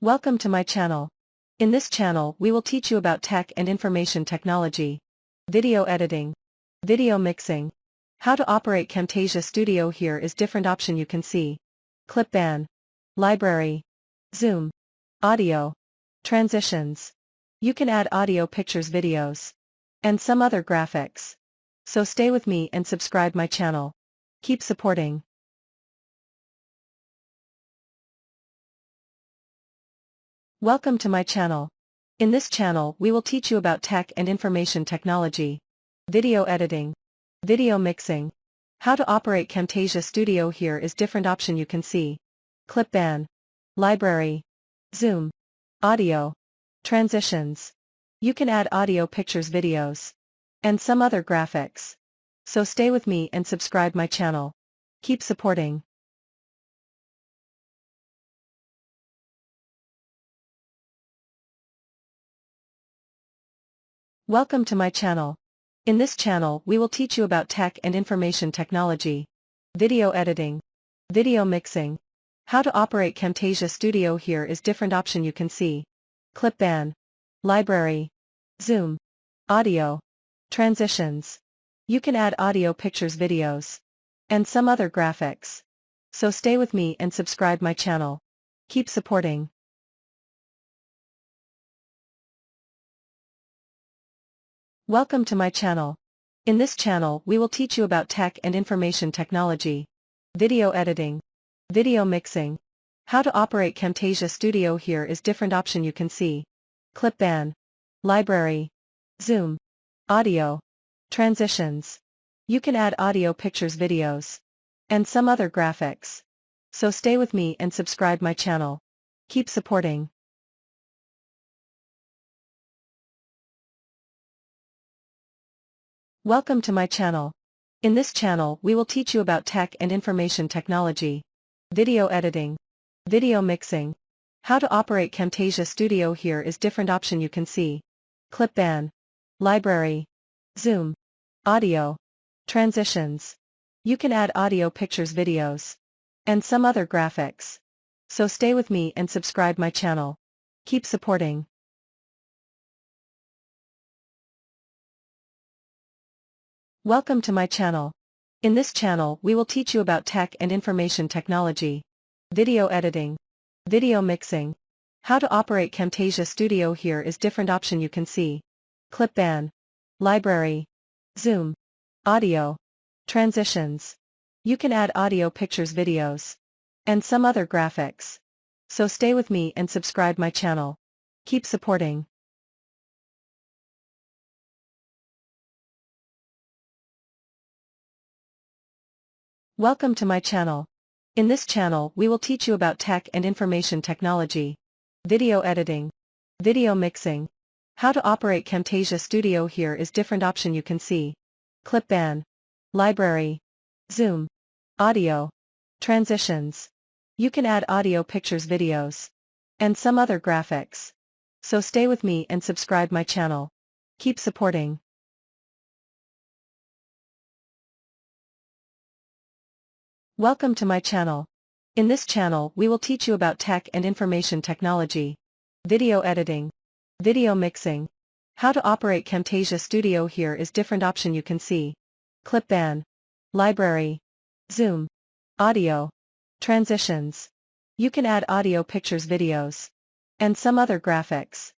Welcome to my channel. In this channel we will teach you about tech and information technology, video editing, video mixing, how to operate Camtasia Studio. Here is different option you can see. Clip ban, library, zoom, audio, transitions. You can add audio, pictures, videos, and some other graphics. So stay with me and subscribe my channel. Keep supporting. Welcome to my channel. In this channel we will teach you about tech and information technology, video editing, video mixing, how to operate Camtasia Studio. Here is different option you can see. Clip ban, library, zoom, audio, transitions. You can add audio, pictures, videos, and some other graphics. So stay with me and subscribe my channel. Keep supporting. Welcome to my channel. In this channel we will teach you about tech and information technology, video editing, video mixing, how to operate Camtasia Studio. Here is different option you can see. Clip ban, library, zoom, audio, transitions. You can add audio, pictures, videos, and some other graphics. So stay with me and subscribe my channel. Keep supporting. Welcome to my channel. In this channel we will teach you about tech and information technology, video editing, video mixing, how to operate Camtasia Studio. Here is different option you can see. Clip ban, library, zoom, audio, transitions. You can add audio, pictures, videos, and some other graphics. So stay with me and subscribe my channel. Keep supporting. Welcome to my channel. In this channel we will teach you about tech and information technology, video editing, video mixing, how to operate Camtasia Studio. Here is different option you can see. Clip ban, library, zoom, audio, transitions. You can add audio, pictures, videos, and some other graphics. So stay with me and subscribe my channel. Keep supporting. Welcome to my channel. In this channel we will teach you about tech and information technology, video editing, video mixing, how to operate Camtasia Studio. Here is different option you can see. Clip ban, library, zoom, audio, transitions. You can add audio, pictures, videos, and some other graphics. So stay with me and subscribe my channel. Keep supporting. Welcome to my channel. In this channel we will teach you about tech and information technology, video editing, video mixing, how to operate Camtasia Studio. Here is different option you can see. Clip ban, library, zoom, audio, transitions. You can add audio, pictures, videos, and some other graphics. So stay with me and subscribe my channel. Keep supporting. Welcome to my channel. In this channel we will teach you about tech and information technology, video editing, video mixing, how to operate Camtasia Studio. Here is different option you can see. Clip ban, library, zoom, audio, transitions. You can add audio, pictures, videos, and some other graphics.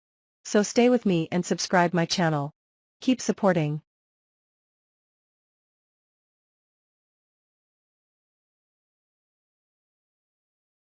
So stay with me and subscribe my channel. Keep supporting.